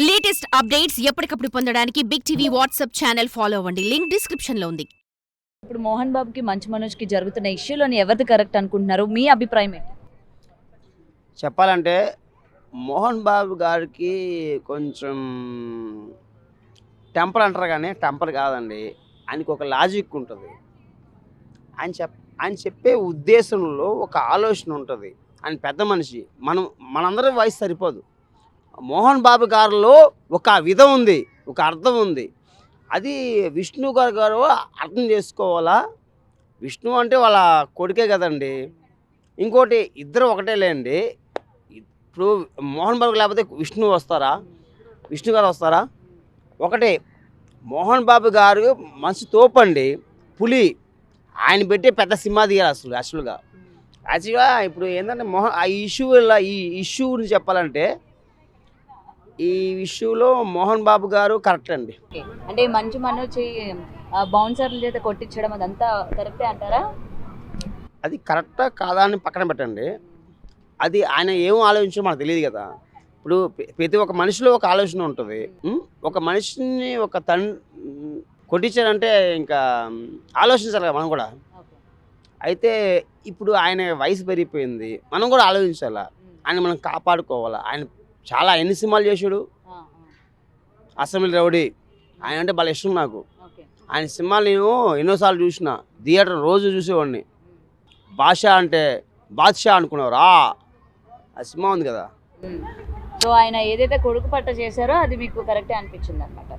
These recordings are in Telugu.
లేటెస్ట్ అప్డేట్స్ ఎప్పటికప్పుడు పొందడానికి Big TV WhatsApp channel follow అవ్వండి. లింక్ డిస్క్రిప్షన్ లో ఉంది. ఇప్పుడు మోహన్ బాబుకి మంచు మనోజ్కి జరుగుతున్న ఇష్యూలోని ఎవరిది కరెక్ట్ అనుకుంటున్నారు? మీ అభిప్రాయం ఏంటి? చెప్పాలంటే మోహన్ బాబు గారికి కొంచెం టెంపర్ అంటారు కానీ టెంపర్ కాదండి. ఆయనకి ఒక లాజిక్ ఉంటుంది. ఆయన చెప్పే ఉద్దేశంలో ఒక ఆలోచన ఉంటుంది. ఆయన పెద్ద మనిషి. మనందరి వయసు సరిపోదు. మోహన్ బాబు గారిలో ఒక విధం ఉంది, ఒక అర్థం ఉంది. అది విష్ణు గారు అర్థం చేసుకోవాలా. విష్ణు అంటే వాళ్ళ కొడుకే కదండి. ఇంకోటి ఇద్దరు ఒకటే లేండి. ఇప్పుడు మోహన్ బాబు లేకపోతే విష్ణు వస్తారా? విష్ణు గారు వస్తారా? ఒకటే. మోహన్ బాబు గారు మనసు తోపండి, పులి. ఆయన పెట్టే పెద్ద సినిమా తీయాలి యాక్చువల్గా ఇప్పుడు ఏంటంటే ఈ ఇష్యూ గురించి చెప్పాలంటే ఈ ఇష్యూలో మోహన్ బాబు గారు కరెక్ట్ అండి. అంటే మంచు మనోజ్ బౌన్సర్ల చేత కొట్టించడం అదంతా కరెక్టే అంటారా? అది కరెక్టా కాదా అని పక్కన పెట్టండి. అది ఆయన ఏం ఆలోచించో మనకు తెలియదు కదా. ఇప్పుడు ప్రతి ఒక్క మనిషిలో ఒక ఆలోచన ఉంటుంది. ఒక మనిషిని ఒక కొట్టించారంటే ఇంకా ఆలోచించాలి కదా మనం కూడా. అయితే ఇప్పుడు ఆయన వయసు పెరిగిపోయింది, మనం కూడా ఆలోచించాలా. ఆయన మనం కాపాడుకోవాలా. ఆయన చాలా ఎన్ని సినిమాలు చేశాడు. అసెంబ్లీ రౌడీ ఆయన అంటే బాగా ఇష్టం నాకు. ఆయన సినిమాలు నేను ఎన్నోసార్లు చూసిన, థియేటర్ రోజు చూసేవాడిని. బాద్షా అనుకునేవారు. ఆ సినిమా ఉంది కదా. సో ఆయన ఏదైతే కొడుకు పట్ట చేశారో అది మీకు కరెక్టే అనిపించింది అనమాట.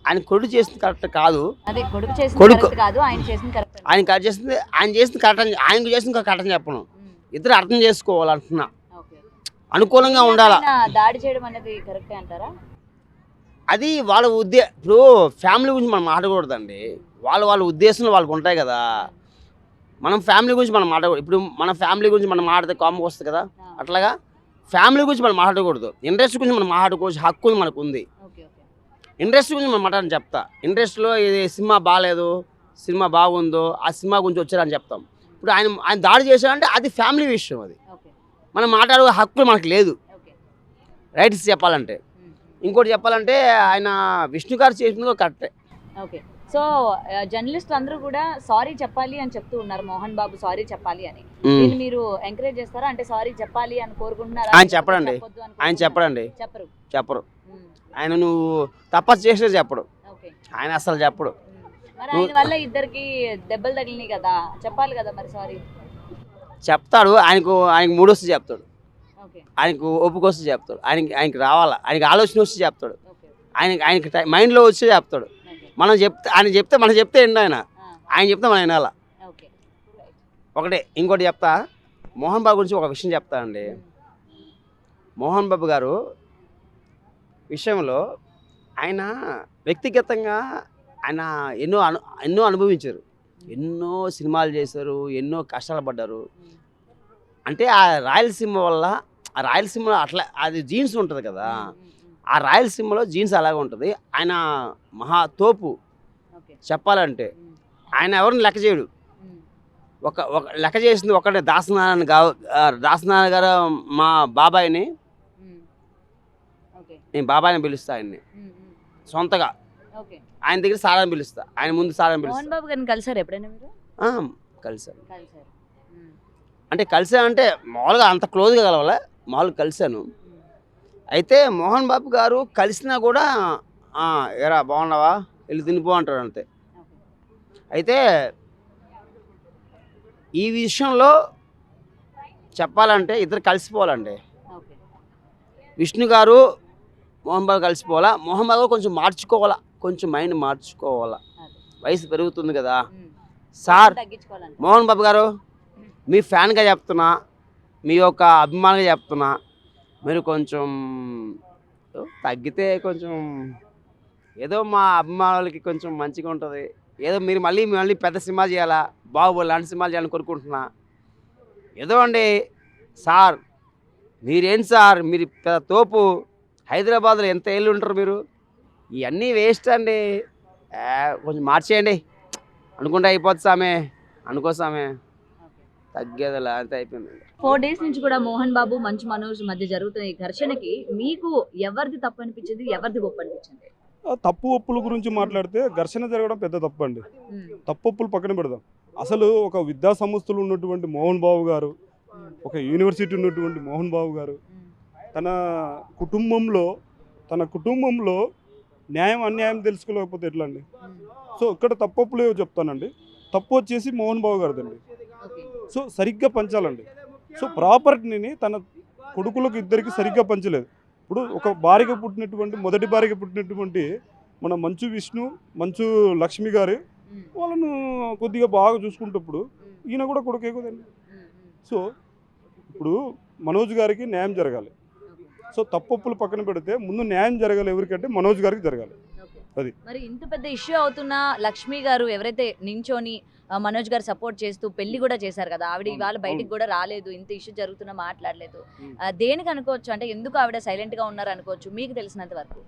ఆయన కొడుకు చేసింది కరెక్ట్ కాదు. అదే కొడుకు చేసింది కాదు, ఆయన చేసింది కరెక్ట్. ఆయన చేసింది కరెక్ట్ అని, ఆయనకు చేసింది కరెక్ట్ అని చెప్పను. ఇద్దరు అర్థం చేసుకోవాలంటున్నా. అనుకూలంగా ఉండాలా. దాడి చేయడం అనేది కరెక్టే అంటారా? అది వాళ్ళ ఇప్పుడు ఫ్యామిలీ గురించి మనం మాట్లాడకూడదండి. వాళ్ళ ఉద్దేశంలో వాళ్ళకు ఉంటాయి కదా. మనం ఫ్యామిలీ గురించి మనం మాట్లాడకూడదు. ఇప్పుడు మన ఫ్యామిలీ గురించి మనం మాట్లాడితే కామకు వస్తుంది కదా. అట్లాగా ఫ్యామిలీ గురించి మనం మాట్లాడకూడదు. ఇంట్రెస్ట్ గురించి మనం మాట్లాడుకోవచ్చు, హక్కు మనకు ఉంది. ఇంట్రెస్ట్ గురించి మనం మాట్లాడని చెప్తా. ఇంట్రెస్ట్లో ఇది సినిమా బాగాలేదు, సినిమా బాగుందో, ఆ సినిమా గురించి వచ్చారని చెప్తాం. ఇప్పుడు ఆయన దాడి చేశారంటే అది ఫ్యామిలీ విషయం. అది మనం మాట్లాడే హక్కు మనకు లేదు. రైట్స్ చెప్పాలంటే. ఇంకోటి చెప్పాలంటే ఆయన విష్ణు గారు చేసింది కరెక్టే. ఓకే. సో జర్నలిస్టులు అందరూ కూడా సారీ చెప్పాలి అని చెప్తూ ఉన్నారు, మోహన్ బాబు సారీ చెప్పాలి అని. దీన్ని మీరు ఎంకరేజ్ చేస్తారా? అంటే సారీ చెప్పాలి అని కోరుకుంటున్నారా? ఆయన చెప్పరు. ఆయన నువ్వు తపస్సు చేసే చెప్పడు. ఆయన అసలు చెప్పడు. మరి ఆయన వల్ల ఇద్దరికి దెబ్బలు తగిలినాయి కదా, చెప్పాలి కదా మరి సారీ. చెప్తాడు. ఆయనకు మూడొస్తే చెప్తాడు. ఆయనకు ఒప్పుకొస్తే చెప్తాడు. ఆయనకి రావాలా, ఆయనకి ఆలోచన వస్తే చెప్తాడు. ఆయనకి మైండ్లో వచ్చే చెప్తాడు. ఆయన చెప్తే మనం చెప్తే ఏంటి, ఆయన చెప్తే మనం వినాలా. ఒకటే. ఇంకోటి చెప్తా. మోహన్ బాబు గురించి ఒక విషయం చెప్తా అండి. మోహన్ బాబు గారు విషయంలో ఆయన వ్యక్తిగతంగా ఆయన ఎన్నో అనుభవించారు. ఎన్నో సినిమాలు చేశారు, ఎన్నో కష్టాలు పడ్డారు. అంటే ఆ రాయలసీమలో అట్లా అది జీన్స్ ఉంటుంది కదా. ఆ రాయలసీమలో జీన్స్ అలాగే ఉంటుంది. ఆయన మహా తోపు చెప్పాలంటే. ఆయన ఎవరిని లెక్క చేయడు. ఒక లెక్క చేసింది ఒకటే. దాసనారాయణ గారు మా బాబాయిని, నేను బాబాయిని పిలుస్తా. ఆయన్ని సొంతగా ఆయన దగ్గర సారాన్ని పిలుస్తా. ఆయన ముందు సారాన్ని పిలుస్తా. మోహన్ బాబు గారిని కలిసారు ఎప్పుడైనా మీరు? కలిసాను. అంటే కలిసానంటే మామూలుగా అంత క్లోజ్గా కలవాలా, మామూలుగా కలిశాను. అయితే మోహన్ బాబు గారు కలిసినా కూడా ఎరా బాగున్నావా, వెళ్ళి తినిపో అంటాడు అంతే. అయితే ఈ విషయంలో చెప్పాలంటే ఇద్దరు కలిసిపోవాలండి. విష్ణు గారు మోహన్ బాబు కలిసిపోవాలా. మోహన్ బాబు కొంచెం మార్చుకోవాలా, కొంచెం మైండ్ మార్చుకోవాలా. వయసు పెరుగుతుంది కదా సార్. మోహన్ బాబు గారు మీ ఫ్యాన్గా చెప్తున్నా, మీ యొక్క అభిమానిగా చెప్తున్నా, మీరు కొంచెం తగ్గితే కొంచెం ఏదో మా అభిమానులకి కొంచెం మంచిగా ఉంటుంది. ఏదో మీరు మళ్ళీ పెద్ద సినిమా చేయాలా, బాహుబలి లాంటి సినిమాలు చేయాలని కోరుకుంటున్నా. ఏదో అండి సార్, మీరేంటి సార్, మీరు పెద్ద తోపు. హైదరాబాద్లో ఎంత ఏళ్ళు ఉంటారు మీరు. ఇవన్నీ వేస్ట్ అండి. కొంచెం మార్చేయండి అనుకుంటే అయిపోతుంది సామే. అనుకో సామే. తగ్గేదిలా అంతే అయిపోయింది. 4 days నుంచి కూడా మోహన్ బాబు మంచు మనోజ్ మధ్య జరుగుతున్న ఈ ఘర్షణకి మీకు ఎవరిది తప్పు అనిపించింది, ఎవరిది గొప్ప అనిపించింది? తప్పు ఒప్పుల గురించి మాట్లాడితే ఘర్షణ జరగడం పెద్ద తప్పు అండి. తప్పు ఒప్పులు పక్కన పెడదాం. అసలు ఒక విద్యా సంస్థలు ఉన్నటువంటి మోహన్ బాబు గారు, ఒక యూనివర్సిటీ ఉన్నటువంటి మోహన్ బాబు గారు తన కుటుంబంలో న్యాయం అన్యాయం తెలుసుకోలేకపోతే ఎట్లా అండి? సో ఇక్కడ తప్పొప్పులే చెప్తానండి. తప్పు వచ్చేసి మోహన్ బాబు గారిదండి. సో సరిగ్గా పంచాలండి. సో ప్రాపర్టీని తన కొడుకులకు ఇద్దరికి సరిగ్గా పంచలేదు. ఇప్పుడు ఒక భార్యగా పుట్టినటువంటి మొదటి భార్యగా పుట్టినటువంటి మన మంచు విష్ణు, మంచు లక్ష్మి గారు వాళ్ళను కొద్దిగా బాగా చూసుకుంటప్పుడు ఈయన కూడా కొడుకే కదండి. సో ఇప్పుడు మనోజ్ గారికి న్యాయం జరగాలి. సో తప్పొప్పులు పక్కన పెడితే ముందు న్యాయం జరగాలి ఎవరికంటే మనోజ్ గారికి జరగాలి. అది మరి ఇంత పెద్ద ఇష్యూ అవుతున్న లక్ష్మి గారు ఎవరైతే నించోని మనోజ్ గారు సపోర్ట్ చేస్తూ పెళ్లి కూడా చేశారు కదా, ఆవిడ ఇవాళ బయటికి కూడా రాలేదు, ఇంత ఇష్యూ జరుగుతున్నా మాట్లాడలేదు, దేనికి అనుకోవచ్చు? అంటే ఎందుకు ఆవిడ సైలెంట్ గా ఉన్నారు అనుకోవచ్చు మీకు తెలిసినంత వరకు?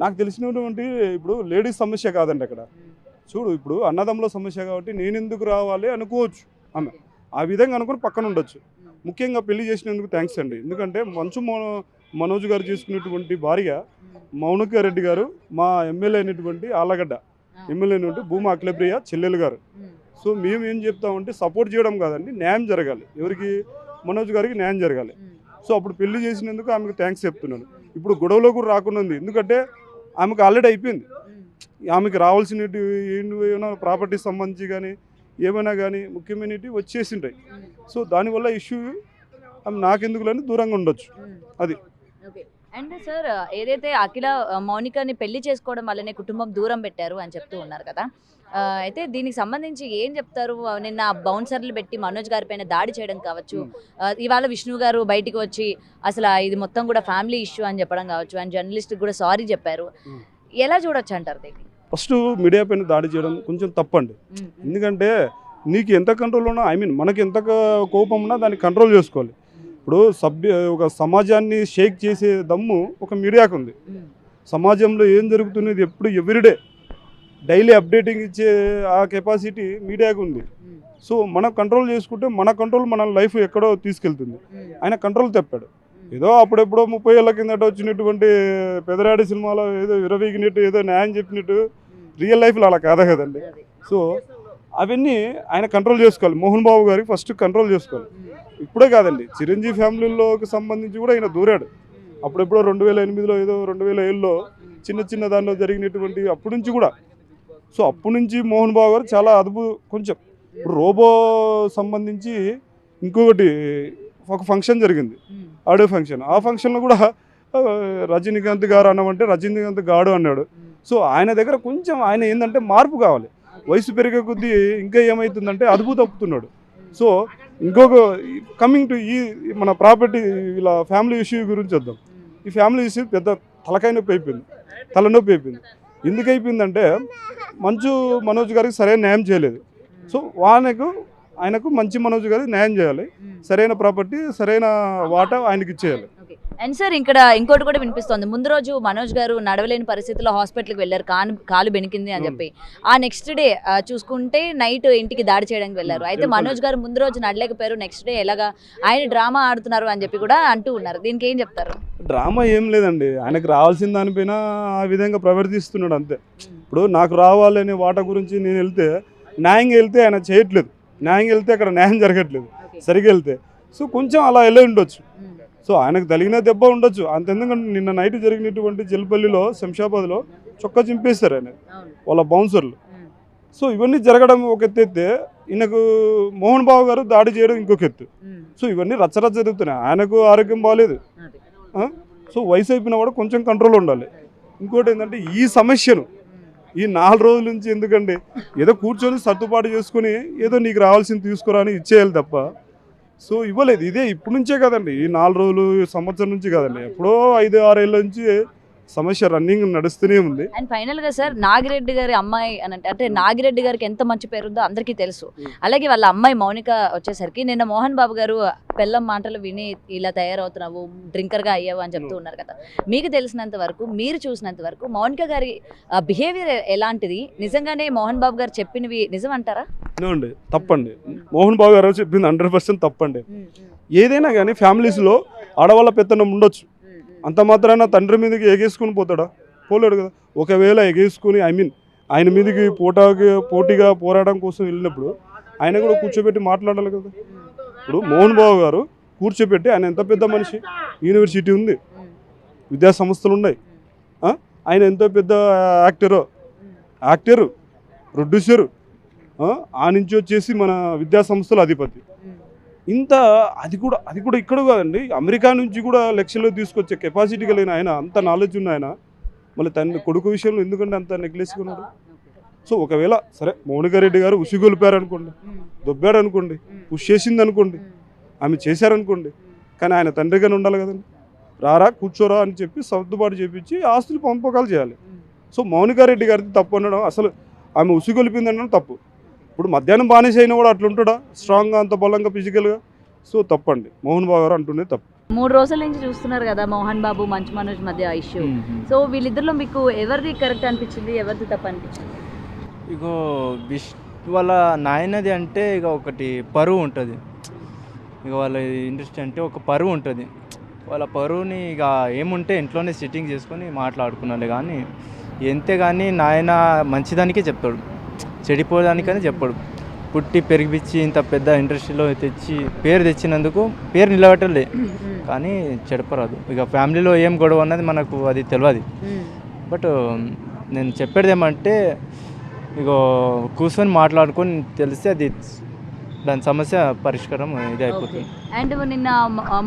నాకు తెలిసినటువంటి ఇప్పుడు లేడీస్ సమస్య కాదండి అక్కడ. చూడు ఇప్పుడు అన్నదమ్ముల సమస్య కాబట్టి నేను ఎందుకు రావాలి అనుకోవచ్చు ఆమె, ఆ విధంగా అనుకుని పక్కన ఉండొచ్చు. ముఖ్యంగా పెళ్లి చేసినందుకు థ్యాంక్స్ అండి. ఎందుకంటే మనోజ్ గారు చేసుకున్నటువంటి భార్య మౌనిక రెడ్డి గారు మా ఎమ్మెల్యే అయినటువంటి ఆళ్ళగడ్డ ఎమ్మెల్యే అయినటువంటి భూమా అఖిలప్రియ చెల్లెలు గారు. సో మేము ఏం చెప్తామంటే సపోర్ట్ చేయడం కాదండి, న్యాయం జరగాలి. ఎవరికి? మనోజ్ గారికి న్యాయం జరగాలి. సో అప్పుడు పెళ్లి చేసినందుకు ఆమెకు థ్యాంక్స్ చెప్తున్నాను. ఇప్పుడు గొడవలో కూడా రాకుండా ఉంది, ఎందుకంటే ఆమెకు ఆల్రెడీ అయిపోయింది. ఆమెకి రావాల్సినవి ఏమైనా ప్రాపర్టీ సంబంధించి కానీ ఏమైనా కానీ ముఖ్యమైనవి వచ్చేసింటాయి. సో దానివల్ల ఇష్యూ ఆమె నాకెందుకులని దూరంగా ఉండొచ్చు. అది. అండ్ సార్ ఏదైతే అఖిల మౌనికని పెళ్లి చేసుకోవడం వల్లనే కుటుంబం దూరం పెట్టారు అని చెప్తూ ఉన్నారు కదా, అయితే దీనికి సంబంధించి ఏం చెప్తారు? నిన్న బౌన్సర్లు పెట్టి మనోజ్ గారి పైన దాడి చేయడం కావచ్చు, ఇవాళ విష్ణు గారు బయటికి వచ్చి అసలు ఇది మొత్తం కూడా ఫ్యామిలీ ఇష్యూ అని చెప్పడం కావచ్చు, అండ్ జర్నలిస్ట్ కూడా సారీ చెప్పారు. ఎలా చూడొచ్చు అంటారు దీన్ని? ఫస్ట్ మీడియా పైన దాడి చేయడం కొంచెం తప్పండి. ఎందుకంటే నీకు ఎంత కంట్రోల్ ఉన్నా, మనకి ఎంత కోపం ఉన్నా దాన్ని కంట్రోల్ చేసుకోవాలి. ఇప్పుడు ఒక సమాజాన్ని షేక్ చేసే దమ్ము ఒక మీడియాకు ఉంది. సమాజంలో ఏం జరుగుతున్నది ఎప్పుడు ఎవ్రీడే డైలీ అప్డేటింగ్ ఇచ్చే ఆ కెపాసిటీ మీడియాకు ఉంది. సో మనం కంట్రోల్ చేసుకుంటే మన కంట్రోల్ మన లైఫ్ ఎక్కడో తీసుకెళ్తుంది. ఆయన కంట్రోల్ తప్పాడు. ఏదో అప్పుడెప్పుడో 30 ఏళ్ళ కిందట వచ్చినటువంటి పెదరాడి సినిమాలో ఏదో విరవీగినట్టు ఏదో న్యాయం చెప్పినట్టు రియల్ లైఫ్లో అలా కాదా కదండి. సో అవన్నీ ఆయన కంట్రోల్ చేసుకోవాలి. మోహన్ బాబు గారికి ఫస్ట్ కంట్రోల్ చేసుకోవాలి. ఇప్పుడే కాదండి, చిరంజీవి ఫ్యామిలీలోకి సంబంధించి కూడా ఆయన దూరాడు. అప్పుడెప్పుడో 2008లో ఏదో 2007లో చిన్న దానిలో జరిగినటువంటి అప్పటి నుంచి కూడా. సో అప్పటి నుంచి మోహన్ బాబు గారు చాలా కొంచెం ఇప్పుడు రోబో సంబంధించి ఇంకొకటి ఒక ఫంక్షన్ జరిగింది, ఆడియో ఫంక్షన్. ఆ ఫంక్షన్లో కూడా రజనీకాంత్ గారు అన్నామంటే రజనీకాంత్ గాడు అన్నాడు. సో ఆయన దగ్గర కొంచెం ఆయన ఏంటంటే మార్పు కావాలి. వయసు పెరిగే కొద్దీ ఇంకా ఏమవుతుందంటే అదుపు తప్పుతున్నాడు. సో ఇంకొక కమింగ్ టు ఈ మన ప్రాపర్టీ ఇలా ఫ్యామిలీ ఇష్యూ గురించి వద్దాం. ఈ ఫ్యామిలీ ఇష్యూ పెద్ద తలనొప్పి అయిపోయింది. ఎందుకు అయిపోయిందంటే మంచు మనోజ్ గారికి సరైన న్యాయం చేయలేదు. సో ఆయనకు మంచి మనోజ్ గారికి న్యాయం చేయాలి, సరైన ప్రాపర్టీ సరైన వాటా ఆయనకి ఇచ్చేయాలి. అండ్ సార్ ఇక్కడ ఇంకోటి కూడా వినిపిస్తోంది, ముందు రోజు మనోజ్ గారు నడవలేని పరిస్థితిలో హాస్పిటల్కి వెళ్ళారు, కాలు బెనికింది అని చెప్పి. ఆ నెక్స్ట్ డే చూసుకుంటే నైట్ ఇంటికి దాడి చేయడానికి వెళ్ళారు. అయితే మనోజ్ గారు ముందు రోజు నడలేకపోయారు, నెక్స్ట్ డే ఎలాగా ఆయన డ్రామా ఆడుతున్నారు అని చెప్పి కూడా అంటూ ఉన్నారు. దీనికి ఏం చెప్తారు? డ్రామా ఏం లేదండి, ఆయనకు రావాల్సిన దానిపైన ఆ విధంగా ప్రవర్తిస్తున్నాడు అంతే. ఇప్పుడు నాకు రావాలనే వాటా గురించి నేను వెళ్తే న్యాయంగా వెళ్తే ఆయన చేయట్లేదు, న్యాయంగా వెళ్తే అక్కడ న్యాయం జరగట్లేదు సరిగ్గా వెళ్తే. సో కొంచెం అలా వెళ్ళి ఉండొచ్చు. సో ఆయనకు తగిలిన దెబ్బ ఉండొచ్చు అంతెందుకంటే నిన్న నైట్ జరిగినటువంటి జల్పల్లిలో శంషాబాద్లో చొక్కా చింపేస్తారు ఆయన వాళ్ళ బౌన్సర్లు. సో ఇవన్నీ జరగడం ఒక ఎత్తు అయితే, ఈయనకు మోహన్ బాబు గారు దాడి చేయడం ఇంకొక ఎత్తు. సో ఇవన్నీ రచ్చరచ్చ జరుగుతున్నాయి. ఆయనకు ఆరోగ్యం బాగాలేదు. సో వయసు అయిపోయిన వాడు కొంచెం కంట్రోల్ ఉండాలి. ఇంకోటి ఏంటంటే ఈ సమస్యను ఈ 4 రోజుల నుంచి ఎందుకంటే ఏదో కూర్చొని సర్దుబాటు చేసుకుని ఏదో నీకు రావాల్సింది తీసుకురా అని ఇచ్చేయాలి తప్ప సో ఇవ్వలేదు. ఇదే ఇప్పటి నుంచే కదండి, ఈ 4 రోజులు సంవత్సరం నుంచి కదండి, ఎప్పుడో 5-6 ఏళ్ళ నుంచి సమస్య రన్నింగ్ నడుస్తూనే ఉంది. అండ్ ఫైనల్ గా సార్ నాగిరెడ్డి గారి అమ్మాయి అంటే నాగిరెడ్డి గారికి ఎంత మంచి పేరు ఉందో అందరికీ తెలుసు. అలాగే వాళ్ళ అమ్మాయి మౌనిక వచ్చేసరికి నిన్న మోహన్ బాబు గారు పెళ్ళం మాటలు విని ఇలా తయారవుతున్నావు, డ్రింకర్ గా అయ్యావు అని చెప్తూ ఉన్నారు కదా. మీకు తెలిసినంత వరకు, మీరు చూసినంత వరకు మౌనిక గారి బిహేవియర్ ఎలాంటిది? నిజంగానే మోహన్ బాబు గారు చెప్పినవి నిజం అంటారా? ఏమండి తప్పండి. మోహన్ బాబు గారు చెప్పింది 100% తప్పండి. ఏదైనా కానీ ఫ్యామిలీస్లో ఆడవాళ్ళ పెత్తనం ఉండొచ్చు, అంత మాత్రాన తండ్రి మీదకి ఎగేసుకుని పోతాడా? పోలేడు కదా. ఒకవేళ ఎగేసుకుని ఆయన మీదకి పోటీగా పోరాటం కోసం వెళ్ళినప్పుడు ఆయన కూడా కూర్చోబెట్టి మాట్లాడాలి కదా. ఇప్పుడు మోహన్ బాబు గారు కూర్చోబెట్టి, ఆయన ఎంత పెద్ద మనిషి, యూనివర్సిటీ ఉంది, విద్యా సంస్థలు ఉన్నాయి, ఆయన ఎంతో పెద్ద యాక్టరు ప్రొడ్యూసరు, ఆ నుంచి వచ్చేసి మన విద్యా సంస్థల అధిపతి. అది కూడా ఇక్కడ కాదండి, అమెరికా నుంచి కూడా లక్షల్లో తీసుకొచ్చే కెపాసిటీ కలిగిన ఆయన, అంత నాలెడ్జ్ ఉన్న ఆయన, మళ్ళీ కొడుకు విషయంలో ఎందుకంటే అంత నెగ్లెస్గా ఉన్నాడు. సో ఒకవేళ సరే మౌనికా రెడ్డి గారు ఉసిగొలిపారు అనుకోండి, దొబ్బాడు అనుకోండి, పుష్ చేసింది అనుకోండి, ఆమె చేశారనుకోండి, కానీ ఆయన తండ్రిగానే ఉండాలి కదండి. రారా కూర్చోరా అని చెప్పి సర్దుబాటు చేపించి ఆస్తులు పంపకాలు చేయాలి. సో మౌనికా రెడ్డి గారిది తప్పు అనడం, అసలు ఆమె ఉసిగొలిపింది అనడం తప్పు. ఇప్పుడు మధ్యాహ్నం బానిస అయినా కూడా అట్లా ఉంటాడా స్ట్రాంగ్గా, అంత బలంగా, ఫిజికల్గా? సో తప్పండి, మోహన్ బాబు గారు అంటుండే తప్పు. 3 రోజుల నుంచి చూస్తున్నారు కదా మోహన్ బాబు మంచు మనోజ్ మధ్య ఇష్యూ. సో వీళ్ళిద్దరిలో మీకు ఎవరిది కరెక్ట్ అనిపించింది, ఎవరిది తప్పు అనిపించింది? ఇగో వాళ్ళ నాయనది అంటే ఇక ఒకటి పరువు ఉంటుంది, ఇక వాళ్ళ ఇండస్ట్రీ అంటే ఒక పరువు ఉంటుంది. వాళ్ళ పరువుని ఇక ఏముంటే ఇంట్లోనే సిట్టింగ్ చేసుకొని మాట్లాడుకున్నాడు, కానీ ఎంతే కానీ నాయన మంచిదానికే చెప్తాడు, చెడిపోదానికనే చెప్పాడు. పుట్టి పెరిగిపించి ఇంత పెద్ద ఇండస్ట్రీలో పేరు తెచ్చినందుకు పేరు నిలబెట్టలే, కానీ చెడపరాదు. ఇక ఫ్యామిలీలో ఏం గొడవ అన్నది మనకు అది తెలియదు. బట్ నేను చెప్పేది ఏమంటే, ఇక కూర్చొని మాట్లాడుకొని తెలిస్తే అది దాని సమస్య పరిష్కారం ఇది అయిపోతుంది. అండ్ నిన్న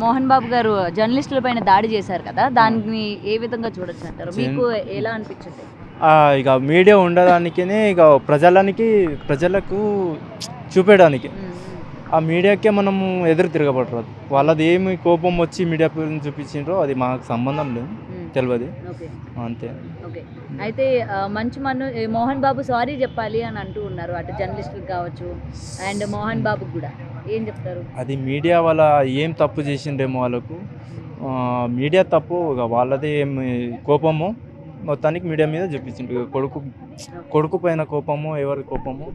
మోహన్ బాబు గారు జర్నలిస్టుల పైన దాడి చేశారు కదా, దాన్ని ఏ విధంగా చూడొచ్చు అంటారు? మీకు ఎలా అనిపించింది? ఇక మీడియా ఉండడానికనే ఇక ప్రజలకు చూపేయడానికి, ఆ మీడియాకే మనము ఎదురు తిరగబడరాదు. వాళ్ళది ఏమి కోపం వచ్చి మీడియా గురించి చూపించిండ్రో అది మాకు సంబంధం లేదు, తెలియదు అంతే. ఓకే, అయితే మోహన్ బాబు సారీ చెప్పాలి అని అంటూ ఉన్నారు, అటు జర్నలిస్టులకు కావచ్చు అండ్ మోహన్ బాబుకి కూడా. ఏం చెప్తారు? అది మీడియా వాళ్ళ ఏం తప్పు చేసిండ్రేమో, వాళ్ళకు మీడియా తప్పు, ఇక వాళ్ళది ఏమి కోపము మొత్తానికి మీడియా మీద చూపించిండ్రు. కొడుకు పైన కోపము, ఎవరి కోపము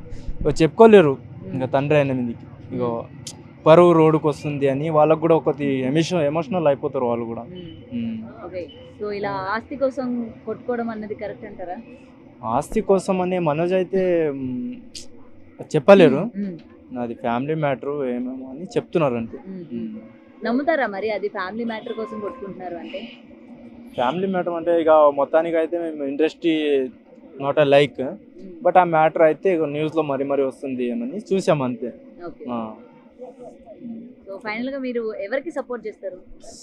చెప్పుకోలేరు ఇంకా తండ్రి అయిన మీదకి. ఇక పరువు రోడ్డుకు వస్తుంది అని వాళ్ళకు కూడా ఒకటి ఎమోషనల్ అయిపోతారు వాళ్ళు కూడా. సో ఇలా ఆస్తి కోసం కొట్టుకోవడం అన్నది కరెక్ట్ అంటారా? ఆస్తి కోసం అనే మనోజ్ అయితే చెప్పలేరు, అది ఫ్యామిలీ మ్యాటర్ ఏమేమో అని చెప్తున్నారు అంటే. నమ్ముతారా మరి అది ఫ్యామిలీ మ్యాటర్ కోసం కొట్టుకుంటున్నారు అంటే? ఫ్యామిలీ మ్యాటర్ అంటే ఇక మొత్తానికి అయితే మేము industry not a like, but ఆ మ్యాటర్ అయితే ఇక న్యూస్లో మరీ వస్తుంది అని చూసాం అంతే. సో ఫైనల్గా మీరు ఎవరికి సపోర్ట్ చేస్తారు?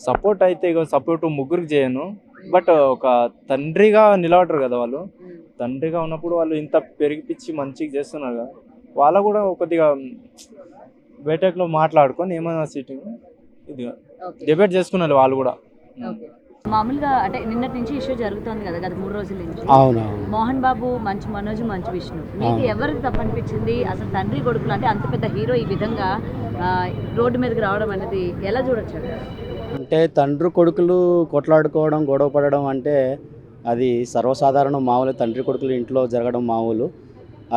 సపోర్ట్ అయితే ఇక సపోర్ట్ ముగ్గురికి చేయను, బట్ ఒక తండ్రిగా నిలబడరు కదా వాళ్ళు. తండ్రిగా ఉన్నప్పుడు వాళ్ళు ఇంత పెరిగిపిచ్చి మంచిగా చేస్తున్నారు కదా, వాళ్ళు కూడా కొద్దిగా బయటలో మాట్లాడుకొని ఏమైనా సిట్టింగ్ ఇది డిబేట్ చేసుకున్నారు వాళ్ళు కూడా. మామూలుగా అంటే నిన్నటి నుంచి ఇష్యూ జరుగుతుంది కదా గత 3 రోజుల నుంచి. మోహన్ బాబు మంచు మనోజ్ మంచు విష్ణు, మీకు ఎవరికి తప్పు అనిపించింది? అసలు తండ్రి కొడుకులు అంటే అంత పెద్ద హీరో ఈ విధంగా రోడ్డు మీదకి రావడం అనేది ఎలా చూడొచ్చు? అంటే తండ్రి కొడుకులు కొట్లాడుకోవడం, గొడవ పడడం అంటే అది సర్వసాధారణం, మామూలు. తండ్రి కొడుకులు ఇంట్లో జరగడం మామూలు.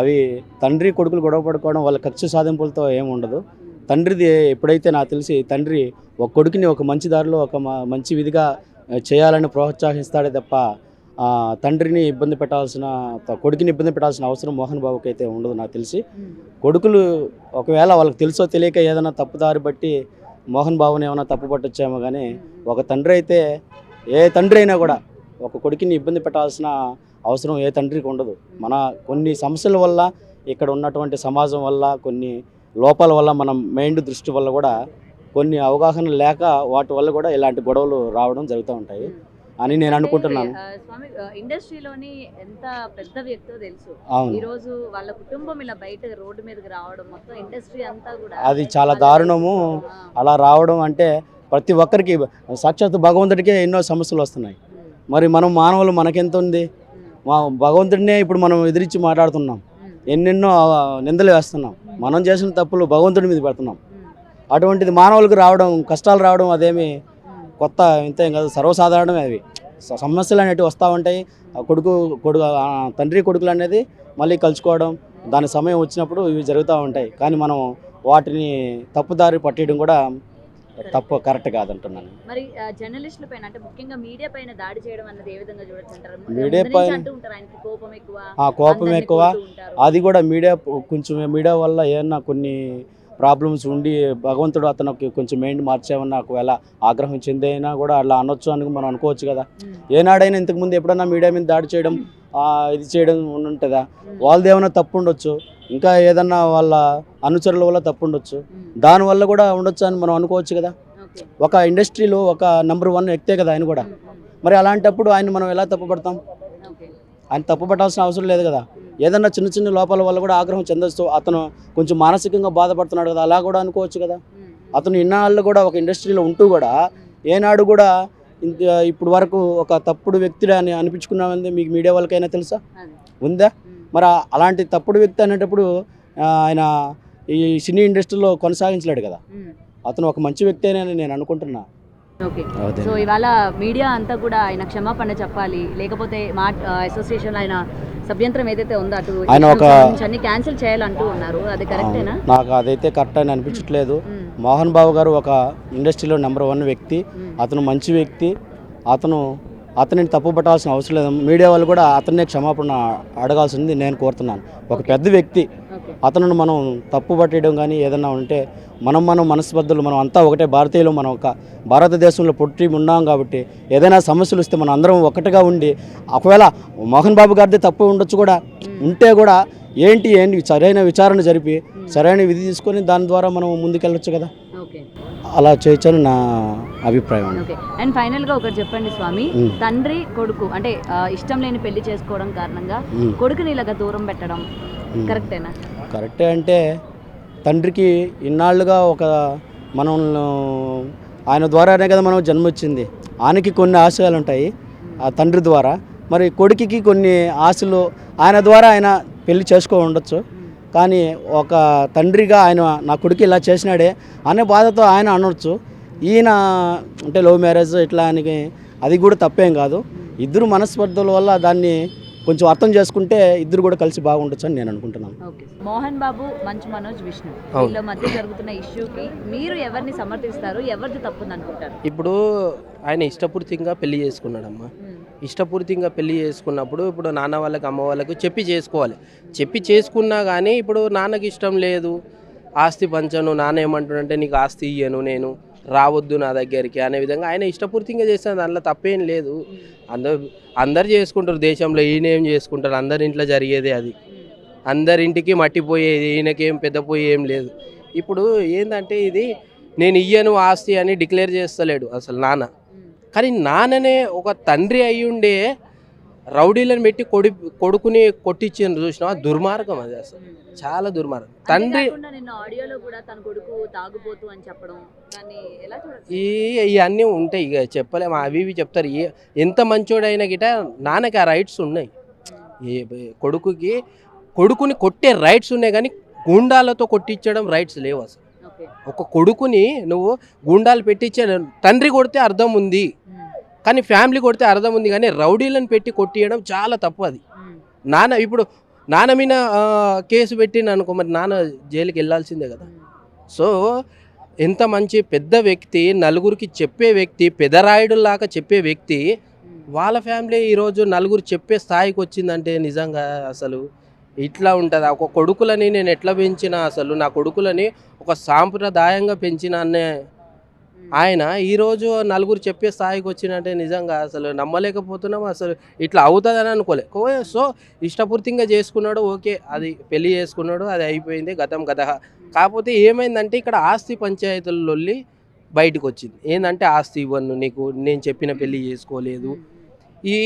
అవి తండ్రి కొడుకులు గొడవ పడుకోవడం వాళ్ళ కక్ష సాధింపులతో ఏముండదు. తండ్రిది ఎప్పుడైతే నాకు తెలిసి తండ్రి ఒక కొడుకుని ఒక మంచి దారిలో ఒక మంచి విధిగా చేయాలని ప్రోత్సహిస్తాడే తప్ప తండ్రిని ఇబ్బంది పెట్టాల్సిన, కొడుకుని ఇబ్బంది పెట్టాల్సిన అవసరం మోహన్ బాబుకి అయితే ఉండదు నాకు తెలిసి. కొడుకులు ఒకవేళ వాళ్ళకి తెలుసో తెలియక ఏదైనా తప్పుదారి బట్టి మోహన్ బాబుని ఏమైనా తప్పు పట్టొచ్చేమో, కానీ ఒక తండ్రి అయితే ఏ తండ్రి అయినా కూడా ఒక కొడుకుని ఇబ్బంది పెట్టాల్సిన అవసరం ఏ తండ్రికి ఉండదు. మన కొన్ని సమస్యల వల్ల, ఇక్కడ ఉన్నటువంటి సమాజం వల్ల, కొన్ని లోపాల వల్ల, మన మైండ్ దృష్టి వల్ల కూడా, కొన్ని అవగాహన లేక వాటి వల్ల కూడా ఇలాంటి గొడవలు రావడం జరుగుతూ ఉంటాయి అని నేను అనుకుంటున్నాను. స్వామి, ఇండస్ట్రీలోని ఎంత పెద్ద వ్యక్తో తెలుసు, ఈ రోజు వాళ్ళ కుటుంబం ఇలా బయట రోడ్డు మీదకి రావడం, మొత్తం ఇండస్ట్రీ అంతా కూడా అది చాలా దారుణము. అలా రావడం అంటే ప్రతి ఒక్కరికి, సాక్షాత్ భగవంతుడికే ఎన్నో సమస్యలు వస్తున్నాయి. మరి మనం మానవులు మనకెంత ఉంది? మా భగవంతుడినే ఇప్పుడు మనం ఎదిరించి మాట్లాడుతున్నాం, ఎన్నెన్నో నిందలు వేస్తున్నాం, మనం చేసిన తప్పులు భగవంతుడి మీద పెడుతున్నాం. అటువంటిది మానవులకు రావడం, కష్టాలు రావడం అదేమి కొత్త ఇంతేం కాదు, సర్వసాధారణమే. అవి సమస్యలు అనేవి వస్తూ ఉంటాయి. తండ్రి కొడుకులు అనేది మళ్ళీ కలుసుకోవడం, దాని సమయం వచ్చినప్పుడు ఇవి జరుగుతూ ఉంటాయి. కానీ మనం వాటిని తప్పుదారి పట్టేయడం కూడా కరెక్ట్ కాదంటున్నాను. మరి జర్నలిస్టుల పైన అంటే ముఖ్యంగా మీడియా పైన దాడి చేయడం అన్నది ఏ విధంగా చూడొచ్చు అంటారు? మీడియా పైన అంటూ ఉంటారు ఆయనకి కోపం ఎక్కువ, కోపం అందరినీ ఎక్కువ. కొడుతూ ఉంటారు. అది కూడా మీడియా వల్ల ఏమన్నా కొన్ని ప్రాబ్లమ్స్ ఉండి భగవంతుడు అతనికి కొంచెం మైండ్ మార్చేమన్నా ఒకవేళ ఆగ్రహం చెందైనా కూడా అలా అనొచ్చు అని మనం అనుకోవచ్చు కదా. ఏనాడైనా ఇంతకుముందు ఎప్పుడన్నా మీడియా మీద దాడి చేయడం ఇది చేయడం ఉంటుందా? వాళ్ళది ఏమైనా తప్పు ఉండొచ్చు, ఇంకా ఏదన్నా వాళ్ళ అనుచరుల వల్ల తప్పు ఉండొచ్చు, దానివల్ల కూడా ఉండొచ్చు అని మనం అనుకోవచ్చు కదా. ఒక ఇండస్ట్రీలో ఒక నెంబర్ 1 వ్యక్తే కదా ఆయన కూడా. మరి అలాంటప్పుడు ఆయన మనం ఎలా తప్పుపడతాం? ఆయన తప్పు పట్టాల్సిన అవసరం లేదు కదా. ఏదన్నా చిన్న చిన్న లోపాల వల్ల కూడా ఆగ్రహం చెందొచ్చు, అతను కొంచెం మానసికంగా బాధపడుతున్నాడు కదా, అలా కూడా అనుకోవచ్చు కదా. అతను ఇన్నాళ్ళు కూడా ఒక ఇండస్ట్రీలో ఉంటూ కూడా ఏనాడు కూడా ఇప్పుడు వరకు ఒక తప్పుడు వ్యక్తి అని అనిపించుకున్నామని మీకు మీడియా వాళ్ళకైనా తెలుసా? ఉందా? మరి అలాంటి తప్పుడు వ్యక్తి అనేటప్పుడు ఆయన ఈ సినీ ఇండస్ట్రీలో కొనసాగించలేడు కదా. అతను ఒక మంచి వ్యక్తి అని నేను అనుకుంటున్నా. ఓకే, సో ఇవాళ మీడియా అంతా కూడా ఆయన క్షమాపణ చెప్పాలి, లేకపోతే మా అసోసియేషన్ ఆయన సభ్యంతరం ఏదైతే ఉందో అటు ఆయన ఒక అన్ని క్యాన్సిల్ చేయాలంటూ ఉన్నారు. అది కరెక్టేనా? నాకు అదైతే కరెక్ట్ అని అనిపించట్లేదు. మోహన్ బాబు గారు ఒక ఇండస్ట్రీలో నెంబర్ 1 వ్యక్తి, అతను మంచి వ్యక్తి. అతనిని తప్పు పట్టాల్సిన అవసరం లేదు. మీడియా వాళ్ళు కూడా అతన్నే క్షమాపణ అడగాల్సింది నేను కోరుతున్నాను. ఒక పెద్ద వ్యక్తి, అతను మనం తప్పు పట్టేయడం కానీ ఏదన్నా ఉంటే మనం మనస్పర్ధలు, మనం అంతా ఒకటే భారతీయులు, మనం ఒక భారతదేశంలో పుట్టి ఉన్నాం కాబట్టి ఏదైనా సమస్యలు వస్తే మనం అందరం ఒకటిగా ఉండి, ఒకవేళ మోహన్ బాబు గారిది తప్పు ఉండొచ్చు కూడా, ఉంటే కూడా ఏంటి సరైన విచారణ జరిపి సరైన విధి తీసుకొని దాని ద్వారా మనం ముందుకెళ్ళొచ్చు కదా. అలా చేయొచ్చని నా అభిప్రాయం. అండ్ ఫైనల్ గా ఒకటి చెప్పండి స్వామి, తండ్రి కొడుకు అంటే ఇష్టం లేని పెళ్లి చేసుకోవడం కారణంగా కొడుకుని ఇలాగా దూరం పెట్టడం కరెక్టేనా? కరెక్టే. అంటే తండ్రికి ఇన్నాళ్ళుగా ఒక మనం ఆయన ద్వారానే కదా మనం జన్మ వచ్చింది. ఆయనకి కొన్ని ఆశయాలు ఉంటాయి ఆ తండ్రి ద్వారా, మరి కొడుకుకి కొన్ని ఆశలు ఆయన ద్వారా ఆయన పెళ్లి చేసుకో ఉండొచ్చు. కానీ ఒక తండ్రిగా ఆయన నా కొడుకు ఇలా చేసినాడే అనే బాధతో ఆయన అనొచ్చు. ఈయన అంటే లవ్ మ్యారేజ్ ఇట్లా అని అది కూడా తప్పేం కాదు. ఇద్దరు మనస్పర్ధల వల్ల దాన్ని కొంచెం అర్థం చేసుకుంటే ఇద్దరు కూడా కలిసి బాగుండొచ్చు అని నేను అనుకుంటున్నాను. మోహన్ బాబు, మంచు మనోజ్, విష్ణు వీళ్ళ మధ్య జరుగుతున్న ఇష్యూకి మీరు ఎవరిని సమర్థిస్తారు, ఎవరిది తప్పుంది అనుకుంటారు? ఇప్పుడు ఆయన ఇష్టపూర్తిగా పెళ్లి చేసుకున్నాడమ్మా. ఇష్టపూర్తిగా పెళ్లి చేసుకున్నప్పుడు ఇప్పుడు నాన్న వాళ్ళకి అమ్మ వాళ్ళకి చెప్పి చేసుకోవాలి. చెప్పి చేసుకున్నా కానీ ఇప్పుడు నాన్నకి ఇష్టం లేదు, ఆస్తి పంచను, నాన్న ఏమంటుండంటే నీకు ఆస్తి ఇయ్యను, నేను రావద్దు నా దగ్గరికి అనే విధంగా ఆయన ఇష్టపూర్తిగా చేస్తాను. దాంట్లో తప్పేం లేదు. అందరు చేసుకుంటారు దేశంలో, ఈయన ఏం చేసుకుంటారు, అందరి ఇంట్లో జరిగేదే అది. అందరింటికి మట్టిపోయేది, ఈయనకేం పెద్దపోయి ఏం లేదు. ఇప్పుడు ఏంటంటే ఇది నేను ఇయ్యను ఆస్తి అని డిక్లేర్ చేస్తలేడు అసలు నాన్న. కానీ నాన్ననే ఒక తండ్రి అయ్యుండే రౌడీలను పెట్టి కొడుకుని కొట్టించిన చూసినా దుర్మార్గం. అది అసలు చాలా దుర్మార్గం. తండ్రి ఇవన్నీ ఉంటాయి, ఇక చెప్పలేము. అవి ఇవి చెప్తారు. ఎంత మంచోడైనా గిట నాన్నకి ఆ రైట్స్ ఉన్నాయి. కొడుకుని కొట్టే రైట్స్ ఉన్నాయి, కానీ గుండాలతో కొట్టించడం రైట్స్ లేవు అసలు. ఒక కొడుకుని నువ్వు గుండాలు పెట్టించే, తండ్రి కొడితే అర్థం ఉంది కానీ ఫ్యామిలీ కొడితే అర్థం ఉంది, కానీ రౌడీలను పెట్టి కొట్టియడం చాలా తప్పు. అది ఇప్పుడు నాన్న మీద కేసు పెట్టిన అనుకో, మరి నాన్న జైలుకి వెళ్ళాల్సిందే కదా. సో ఎంత మంచి పెద్ద వ్యక్తి, నలుగురికి చెప్పే వ్యక్తి, పెదరాయుడులాగా చెప్పే వ్యక్తి, వాళ్ళ ఫ్యామిలీ ఈరోజు నలుగురు చెప్పే స్థాయికి వచ్చిందంటే నిజంగా అసలు ఇట్లా ఉంటుంది. ఒక కొడుకులని నేను ఎట్లా పెంచినా, అసలు నా కొడుకులని ఒక సాంప్రదాయంగా పెంచిన అనే ఆయన ఈరోజు నలుగురు చెప్పే స్థాయికి వచ్చినంటే నిజంగా అసలు నమ్మలేకపోతున్నాం. అసలు ఇట్లా అవుతుందని అనుకోలే. సో ఇష్టపూర్తిగా చేసుకున్నాడు, ఓకే, అది పెళ్లి చేసుకున్నాడు, అది అయిపోయింది, గతం గత. కాకపోతే ఏమైందంటే ఇక్కడ ఆస్తి పంచాయతీలలో బయటకు వచ్చింది. ఏంటంటే ఆస్తి ఇవ్వను నీకు, నేను చెప్పిన పెళ్లి చేసుకోలేదు, ఈ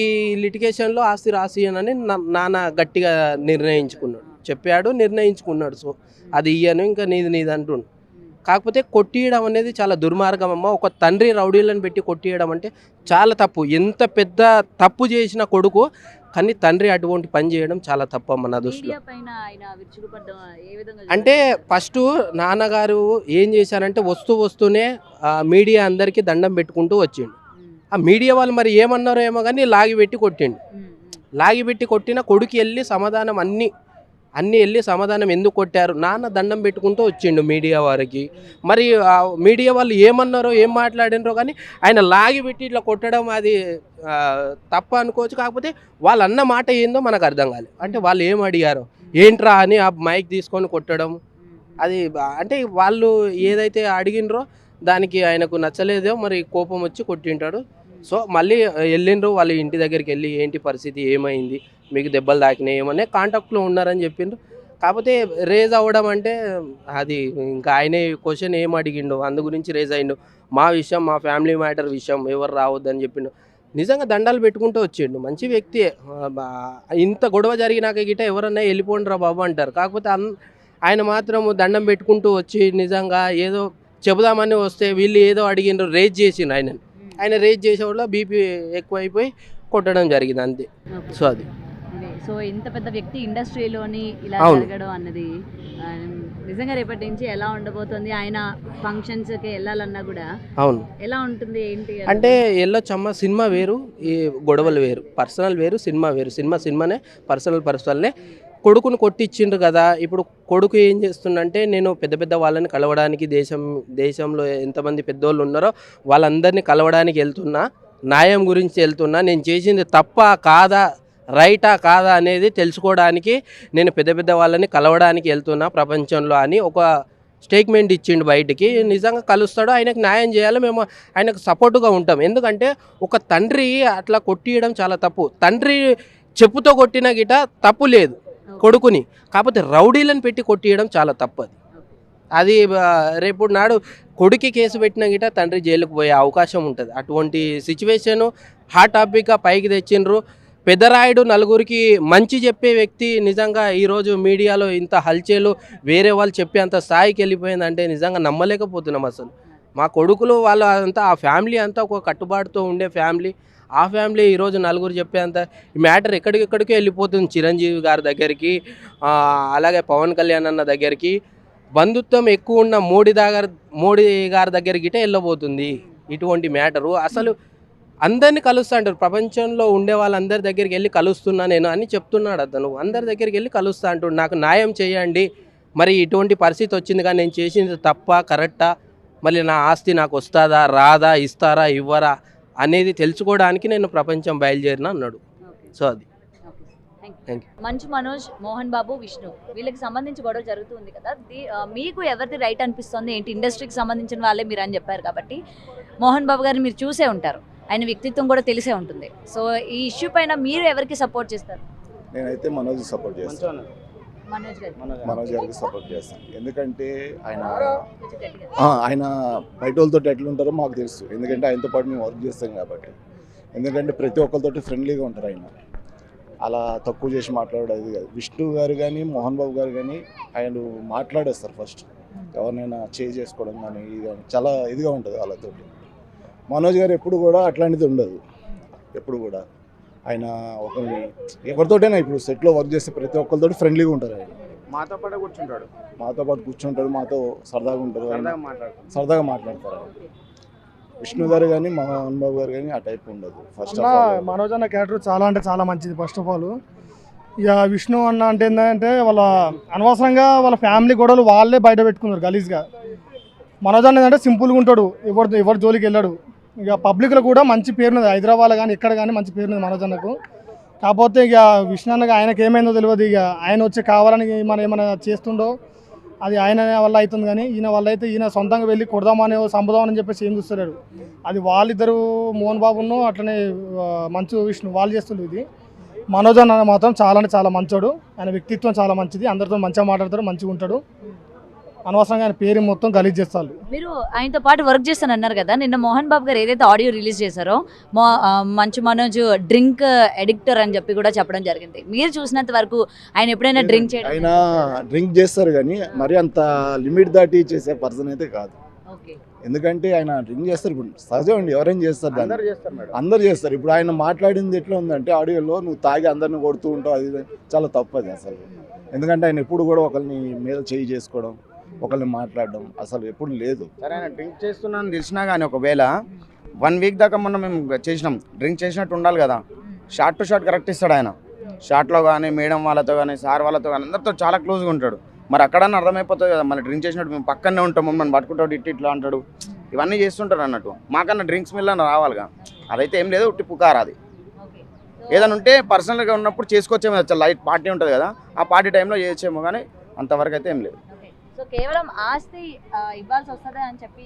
లిటిగేషన్లో ఆస్తి రాసియనని నాన్న గట్టిగా నిర్ణయించుకున్నాడు. సో అది ఇయ్యను, ఇంకా నీది అంటుండు. కాకపోతే కొట్టియడం అనేది చాలా దుర్మార్గం అమ్మ. ఒక తండ్రి రౌడీలను పెట్టి కొట్టియడం అంటే చాలా తప్పు. ఎంత పెద్ద తప్పు చేసిన కొడుకు, కానీ తండ్రి అటువంటి పని చేయడం చాలా తప్పు అమ్మ నా దృష్టిలో. అంటే ఫస్ట్ నాన్నగారు ఏం చేశారంటే వస్తూనే మీడియా అందరికీ దండం పెట్టుకుంటూ వచ్చిండు. ఆ మీడియా వాళ్ళు మరి ఏమన్నారో ఏమో కానీ లాగిపెట్టి కొట్టిండు. లాగిపెట్టి కొట్టిన కొడుకు వెళ్ళి సమాధానం అన్నీ వెళ్ళి సమాధానం ఎందుకు కొట్టారు, నాన్న దండం పెట్టుకుంటూ వచ్చిండు మీడియా వారికి. మరి ఆ మీడియా వాళ్ళు ఏమన్నారో ఏం మాట్లాడినరో కానీ ఆయన లాగి పెట్టి ఇట్లా కొట్టడం అది తప్ప అనుకోవచ్చు. కాకపోతే వాళ్ళు అన్న మాట ఏందో మనకు అర్థం కాలేదు. అంటే వాళ్ళు ఏం అడిగారో ఏంట్రా అని ఆ మైక్ తీసుకొని కొట్టడం, అది అంటే వాళ్ళు ఏదైతే అడిగినరో దానికి ఆయనకు నచ్చలేదో మరి కోపం వచ్చి కొట్టింటాడు. సో మళ్ళీ వెళ్ళిండ్రు వాళ్ళ ఇంటి దగ్గరికి వెళ్ళి ఏంటి పరిస్థితి, ఏమైంది, మీకు దెబ్బలు తాకినాయి ఏమన్నా కాంటాక్ట్లో ఉన్నారని చెప్పిండ్రు. కాకపోతే రేజ్ అవ్వడం అంటే అది ఇంకా ఆయనే క్వశ్చన్ ఏం అడిగిండు అందు గురించి రేజ్ అయ్యిండు. మా విషయం, మా ఫ్యామిలీ మ్యాటర్ విషయం ఎవరు రావద్దని చెప్పిండు. నిజంగా దండాలు పెట్టుకుంటూ వచ్చిండు, మంచి వ్యక్తియే. ఇంత గొడవ జరిగినాక గిట ఎవరన్నా వెళ్ళిపోండి రా బాబు అంటారు. కాకపోతే ఆయన మాత్రం దండం పెట్టుకుంటూ వచ్చి నిజంగా ఏదో చెబుదామని వస్తే వీళ్ళు ఏదో అడిగిండ్రు, రేజ్ చేసిండు ఆయన రేజ్ చేసేవాళ్ళు బీపీ ఎక్కువైపోయి కొట్టడం జరిగింది అంతే. సో అది సో ఇంత పెద్ద వ్యక్తి ఇండస్ట్రీలోని ఇలా అవును. జరగడం అన్నది నిజంగా రేపటి నుంచి ఎలా ఉండబోతుంది, ఆయన ఫంక్షన్స్కి వెళ్ళాలన్నా కూడా అవును. ఎలా ఉంటుంది ఏంటి అంటే వెళ్ళొచ్చమ్మ, సినిమా వేరు, ఈ గొడవలు వేరు, పర్సనల్ వేరు, సినిమా వేరు. సినిమానే, పర్సనల్నే. కొడుకును కొట్టించిండ్రు కదా, ఇప్పుడు కొడుకు ఏం చేస్తుండంటే నేను పెద్ద పెద్ద వాళ్ళని కలవడానికి దేశంలో ఎంతమంది పెద్దోళ్ళు ఉన్నారో వాళ్ళందరినీ కలవడానికి వెళ్తున్నా, న్యాయం గురించి వెళ్తున్నా, నేను చేసింది తప్ప కాదా, రైటా కాదా అనేది తెలుసుకోవడానికి నేను పెద్ద పెద్ద వాళ్ళని కలవడానికి వెళ్తున్నా ప్రపంచంలో అని ఒక స్టేట్మెంట్ ఇచ్చిండు బయటికి. నిజంగా కలుస్తాడు, ఆయనకు న్యాయం చేయాలి, మేము ఆయనకు సపోర్టుగా ఉంటాం. ఎందుకంటే ఒక తండ్రి అట్లా కొట్టియడం చాలా తప్పు. తండ్రి చెప్పుతో కొట్టిన గిట తప్పు లేదు కొడుకుని, కాకపోతే రౌడీలను పెట్టి కొట్టియడం చాలా తప్పు. అది రేపు నాడు కొడుకి కేసు పెట్టిన గిట తండ్రి జైలుకు పోయే అవకాశం ఉంటుంది. అటువంటి సిచ్యువేషను హాట్ టాపిక్గా పైకి తెచ్చిండ్రు. పెద్దరాయుడు నలుగురికి మంచి చెప్పే వ్యక్తి నిజంగా ఈరోజు మీడియాలో ఇంత హల్చేలు వేరే వాళ్ళు చెప్పే అంత స్థాయికి వెళ్ళిపోయిందంటే నిజంగా నమ్మలేకపోతున్నాం అసలు. మా కొడుకులు వాళ్ళు అంతా, ఆ ఫ్యామిలీ అంతా ఒక కట్టుబాటుతో ఉండే ఫ్యామిలీ. ఆ ఫ్యామిలీ ఈరోజు నలుగురు చెప్పేంత ఈ మ్యాటర్ ఎక్కడికెక్కడికి వెళ్ళిపోతుంది. చిరంజీవి గారి దగ్గరికి, అలాగే పవన్ కళ్యాణ్ అన్న దగ్గరికి, బంధుత్వం ఎక్కువ ఉన్న మోడీ గారి దగ్గరికి వెళ్ళబోతుంది ఇటువంటి మ్యాటరు. అసలు అందరినీ కలుస్తా అంటారు, ప్రపంచంలో ఉండే వాళ్ళందరి దగ్గరికి వెళ్ళి కలుస్తున్నా నేను అని చెప్తున్నాడు అతను. అందరి దగ్గరికి వెళ్ళి కలుస్తా అంటాడు, నాకు న్యాయం చేయండి, మరి ఇటువంటి పరిస్థితి వచ్చింది కానీ నేను చేసింది తప్ప కరెక్టా, మళ్ళీ నా ఆస్తి నాకు వస్తుందా రాదా, ఇస్తారా ఇవ్వరా అనేది తెలుసుకోవడానికి నేను ప్రపంచం బయలుదేరిన అన్నాడు. సో అది థ్యాంక్ యూ. మంచు మనోజ్, మోహన్ బాబు, విష్ణు వీళ్ళకి సంబంధించి గొడవ జరుగుతుంది కదా, మీకు ఎవరిది రైట్ అనిపిస్తుంది ఏంటి? ఇండస్ట్రీకి సంబంధించిన వాళ్ళే మీరు అని చెప్పారు కాబట్టి మోహన్ బాబు గారిని మీరు చూసే ఉంటారు, ఆయన వ్యక్తిత్వం కూడా తెలిసే ఉంటుంది. సో ఈ ఇష్యూ పైన మీరు ఎవరికి సపోర్ట్ చేస్తారు? నేనైతే మనోజ్ సపోర్ట్ చేస్తాను, మనోజ్ గారు. మనోజ్ గారికి సపోర్ట్ చేస్తాను. ఎందుకంటే ఆయన బయట వాళ్ళతో ఎట్లా ఉంటారో మాకు తెలుసు, ఎందుకంటే ఆయనతో పాటు మేము వర్క్ చేస్తాం కాబట్టి. ఎందుకంటే ప్రతి ఒక్కరితోటి ఫ్రెండ్లీగా ఉంటారు ఆయన, అలా తక్కువ చేసి మాట్లాడేది కాదు. విష్ణు గారు కానీ మోహన్ బాబు గారు కానీ ఆయన మాట్లాడేస్తారు ఫస్ట్, ఎవరినైనా చేసుకోవడం కానీ ఇది కానీ చాలా ఇదిగా ఉంటుంది వాళ్ళతోటి. మనోజ్ గారు ఎప్పుడు కూడా అట్లాంటిది ఉండదు, ఎప్పుడు కూడా ఆయన ఒకరిని ఎవరితోటైనా ఇప్పుడు సెట్లో వర్క్ చేస్తే ప్రతి ఒక్కరితో ఫ్రెండ్లీగా ఉంటారు. ఆయన మాతో పాటు కూర్చుంటాడు, మాతో సరదాగా ఉంటారు, సరదాగా మాట్లాడతారు. విష్ణు గారు కానీ మోహన్ బాబు గారు కానీ ఆ టైప్ ఉండదు. ఫస్ట్ ఆఫ్ ఆల్ మనోజ్ అన్న క్యారెక్టర్ చాలా అంటే చాలా మంచిది. ఫస్ట్ ఆఫ్ ఆల్ ఇక విష్ణు అన్న అంటే ఏంటంటే వాళ్ళ అనవసరంగా వాళ్ళ ఫ్యామిలీ గొడవలు వాళ్ళే బయట పెట్టుకున్నారు గలీజ్గా. మనోజ్ అన్న ఏంటంటే సింపుల్గా ఉంటాడు, ఎవరి జోలికి వెళ్ళాడు. ఇక పబ్లిక్లో కూడా మంచి పేరున్నది, హైదరాబాద్ కానీ ఎక్కడ కానీ మంచి పేరున్నది మనోజ్ అన్నకు. కాకపోతే ఇక విష్ణు అన్నకి ఆయనకి ఏమైందో తెలియదు, ఇక ఆయన వచ్చి కావాలని మనం ఏమైనా చేస్తుండో అది ఆయన వల్ల అవుతుంది. కానీ ఈయన వల్ల అయితే ఈయన సొంతంగా వెళ్ళి కొడదామని చంపుదామని చెప్పేసి ఏం చూస్తలేడు. అది వాళ్ళిద్దరు మోహన్ బాబును అట్లనే మంచు విష్ణు వాళ్ళు చేస్తుండ్రు. ఇది మనోజ్ అన్న మాత్రం చాలా అంటే చాలా మంచోడు, ఆయన వ్యక్తిత్వం చాలా మంచిది, అందరితో మంచిగా మాట్లాడతాడు, మంచిగా ఉంటాడు. అనవసరంగా ఆయన పేరు మొత్తం గలీజ్ చేస్తారు. మీరు ఆయనతో పాటు వర్క్ చేస్తాను అన్నారు కదా, నిన్న మోహన్ బాబు గారు ఏదైతే ఆడియో రిలీజ్ చేశారో మంచు మనోజ్ డ్రింక్ ఎడిక్టర్ అని చెప్పి కూడా చెప్పడం జరిగింది. మీరు చూసినంత వరకు ఆయన ఎప్పుడైనా డ్రింక్ చేయడం? ఆయన డ్రింక్ చేస్తారు కానీ మరి అంత లిమిట్ దాటి చేసే పర్సన్ అయితే కాదు. ఎందుకంటే ఆయన డ్రింక్ చేస్తారు, ఇప్పుడు సహజం అండి, ఎవరైనా చేస్తారు, అందరు చేస్తారు. ఇప్పుడు ఆయన మాట్లాడింది ఎట్లా ఉందంటే ఆడియోలో నువ్వు తాగి అందరిని కొడుతూ ఉంటావు, అది చాలా తప్పది అసలు. ఎందుకంటే ఆయన ఎప్పుడు కూడా ఒకరిని మీద చేయి చేసుకోవడం, ఒకరిని మాట్లాడడం అసలు ఎప్పుడు లేదు. సరే ఆయన డ్రింక్ చేస్తున్నాను తెలిసినా కానీ ఒకవేళ 1 వీక్ దాకా మొన్న మేము చేసినాం, డ్రింక్ చేసినట్టు ఉండాలి కదా, షార్ట్ టు షార్ట్ కరెక్ట్ ఇస్తాడు ఆయన. షాట్లో కానీ మేడం వాళ్ళతో కానీ సార్ వాళ్ళతో కానీ అందరితో చాలా క్లోజ్గా ఉంటాడు. మరి అక్కడన్నా అర్థమైపోతుంది కదా, మళ్ళీ డ్రింక్ చేసినట్టు మేము పక్కనే ఉంటాం, మమ్మల్ని పట్టుకుంటాడు ఇట్లా అంటాడు, ఇవన్నీ చేస్తుంటారు అన్నట్టు. మాకన్నా డ్రింక్స్ మిల్ అని రావాలిగా, అదైతే ఏం లేదు, ఉట్టి పుకారు. అది ఏదైనా ఉంటే పర్సనల్గా ఉన్నప్పుడు చేసుకోవచ్చేమో, లైట్ పార్టీ ఉంటుంది కదా, ఆ పార్టీ టైంలో చేయొచ్చేమో, కానీ అంతవరకు అయితే ఏం లేదు. సో కేవలం ఆస్తి ఇవ్వాల్సి వస్తుంది అని చెప్పి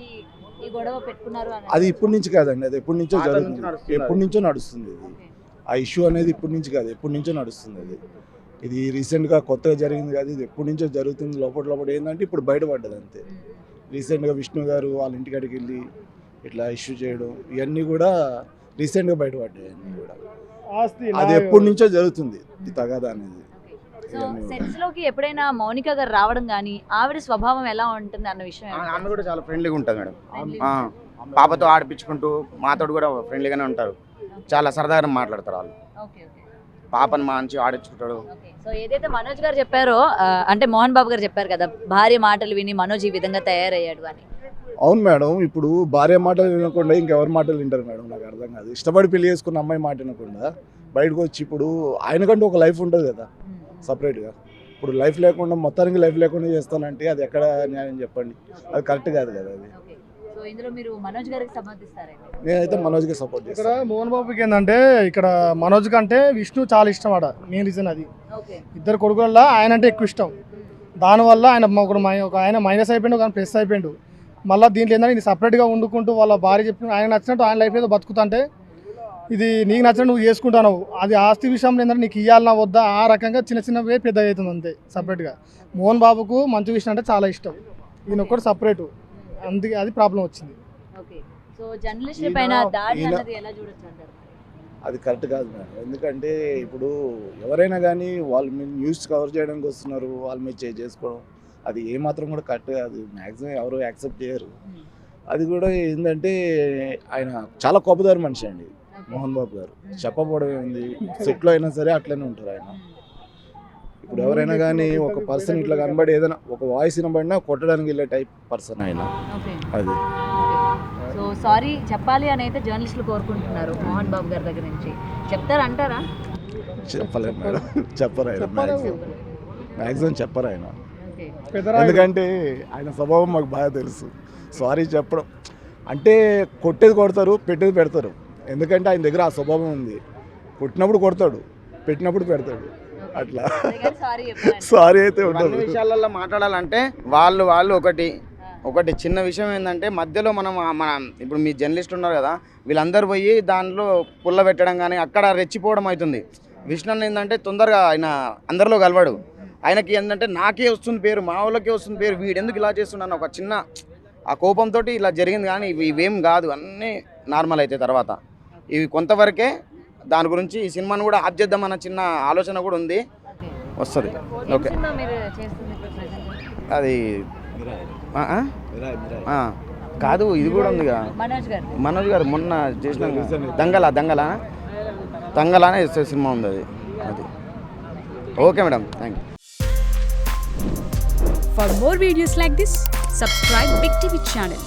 ఈ గొడవ పెట్టుకున్నారు అని. అది ఇప్పటి నుంచి కాదండి, అది ఎప్పటి నుంచో పాత నుంచి జరుగుతుంది, నడుస్తుంది. ఎప్పటి నుంచో నడుస్తుంది ఇది. ఆ ఇష్యూ అనేది ఇప్పటి నుంచి కాదు, ఎప్పటి నుంచో నడుస్తుంది అది. ఇది రీసెంట్గా కొత్తగా జరిగింది కాదు, ఇది ఎప్పటి నుంచో జరుగుతుంది. లోపల ఏంటంటే ఇప్పుడు బయటపడ్డది అంతే. రీసెంట్గా విష్ణు గారు వాళ్ళ ఇంటికాడికి వెళ్ళి ఇట్లా ఇష్యూ చేయడం, ఇవన్నీ కూడా రీసెంట్గా బయటపడ్డాయి. అన్నీ కూడా అది ఎప్పటి నుంచో జరుగుతుంది ఈ తగాదా అనేది. సో సెట్స్ లోకి ఎప్పుడైనా మౌనిక గారు రావడం కానీ ఆవిడ స్వభావం ఎలా ఉంటుంది అన్న విషయం ఆమె కూడా చాలా ఫ్రెండ్లీగా ఉంటుంది మేడం. పాపతో ఆడిపించుకుంటూ మాతో కూడా ఫ్రెండ్లీగానే ఉంటారు, చాలా సరదాగా మాట్లాడతారు వాళ్ళు. పాపని మంచి ఆడించుకుంటాడు. సో ఏదైతే మనోజ్ గారు చెప్పారో అంటే మోహన్ బాబు గారు చెప్పారు కదా, భార్య మాటలు విని మనోజ్ ఈ విధంగా తయారయ్యాడు అని. అవును మేడం, ఇప్పుడు భార్య మాటలు వినకుండా ఇంకెవరి మాటలు వింటారు మేడం? నాకు అర్థం కాదు. ఇష్టపడి పెళ్లి చేసుకున్న అమ్మాయి మాట వినకుండా బయటకు వచ్చి, ఇప్పుడు ఆయనకంటూ ఒక లైఫ్ ఉంటుంది కదా సపరేట్గా. ఇప్పుడు లైఫ్ లేకుండా, మొత్తానికి లైఫ్ లేకుండా చేస్తానంటే అది ఎక్కడ న్యాయం చెప్పండి? అది కరెక్ట్ కాదు కదా అది. సో ఇందులో మీరు మనోజ్ గారికి సమర్థిస్తారా? నేనైతే మనోజ్కి సపోర్ట్ ఇక్కడ చేస్తాను. మోహన్ బాబుకి ఏంటంటే ఇక్కడ మనోజ్ కంటే విష్ణు చాలా ఇష్టం ఆడ. మెయిన్ రీజన్ అది. ఇద్దరు కొడుకుల్లో ఆయన అంటే ఎక్కువ ఇష్టం. దానివల్ల ఆయన ఒక ఆయన మైనస్ అయిపోయిండు, కానీ ప్లస్ అయిపోయిండు. మళ్ళీ దీంట్లో ఏంటంటే ఇది సపరేట్గా వండుకుంటూ వాళ్ళ భార్య చెప్పిన ఆయన నచ్చినట్టు ఆయన లైఫ్ ఏదో బతుకుతుంటే, ఇది నీకు నచ్చినట్టు నువ్వు చేసుకుంటావు. అది ఆస్తి విషయంలో ఏంటంటే నీకు ఇవ్వాలన్నా వద్దా ఆ రకంగా చిన్నవే పెద్ద అవుతుంది అంతే సపరేట్గా. మోహన్ బాబుకు మంచి విషయం అంటే చాలా ఇష్టం, ఈయన ఒక్కటి సపరేటు, అందుకే అది ప్రాబ్లం వచ్చింది. సో జర్నలిస్ట్ పైన దాడి అన్నది ఎలా చూడొచ్చు అంటారు? అది కరెక్ట్ కాదు మేడం. ఎందుకంటే ఇప్పుడు ఎవరైనా కానీ వాళ్ళు మీరు న్యూస్ కవర్ చేయడానికి వస్తున్నారు, వాళ్ళ మీద చేసుకోవడం అది ఏమాత్రం కూడా కరెక్ట్ కాదు. మ్యాక్సిమం ఎవరు యాక్సెప్ట్ చేయరు. అది కూడా ఏంటంటే ఆయన చాలా కోపదారి మనిషి అండి మోహన్ బాబు గారు. చెప్పబోవడం ఏంది, సెట్లో అయినా సరే అట్లనే ఉంటారు ఆయన. ఇప్పుడు ఎవరైనా కానీ ఒక పర్సన్ ఇట్లా కనబడి ఏదైనా ఒక వాయిస్ వినబడినా కొట్టడానికి వెళ్ళే టైప్ పర్సన్ ఆయన. అది సో సారీ చెప్పాలి అని అయితే జర్నలిస్టులు కోరుకుంటున్నారు మోహన్ బాబు గారి దగ్గర నుంచి. చెప్తారంటారా? చెప్పలేము మేడం, చెప్పరు ఆయన. మ్యాక్సిమం చెప్పరు ఆయన. ఎందుకంటే ఆయన స్వభావం మాకు బాగా తెలుసు. సారీ చెప్పడం అంటే కొట్టేది కొడతారు, పెట్టేది పెడతారు. ఎందుకంటే ఆయన దగ్గర ఆ స్వభావం ఉంది. కొట్టినప్పుడు కొడతాడు, పెట్టినప్పుడు పెడతాడు, అట్లా. సారీ అయితే ఉండదు. విషయాలలో మాట్లాడాలంటే వాళ్ళు ఒకటి చిన్న విషయం ఏంటంటే మధ్యలో మన ఇప్పుడు మీ జర్నలిస్ట్ ఉన్నారు కదా, వీళ్ళందరూ పోయి దాంట్లో పుల్ల పెట్టడం కానీ అక్కడ రెచ్చిపోవడం అవుతుంది. విష్ణు ఏంటంటే తొందరగా ఆయన అందరిలో కలవాడు. ఆయనకి ఏంటంటే నాకే వస్తుంది పేరు, మా వాళ్ళకే వస్తుంది పేరు, వీడెందుకు ఇలా చేస్తున్నాను ఒక చిన్న ఆ కోపంతో ఇలా జరిగింది. కానీ ఇవేం కాదు, అన్నీ నార్మల్ అయితే తర్వాత ఇవి కొంతవరకే. దాని గురించి ఈ సినిమాను కూడా ఆప్ చేద్దామన్న చిన్న ఆలోచన కూడా ఉంది, వస్తుంది. ఓకే, అది కాదు, ఇది కూడా ఉంది కదా మనోజ్ గారు మొన్న చేసిన దంగల అనే సినిమా ఉంది అది. Okay madam, thank you. For more videos like this, subscribe Big TV channel.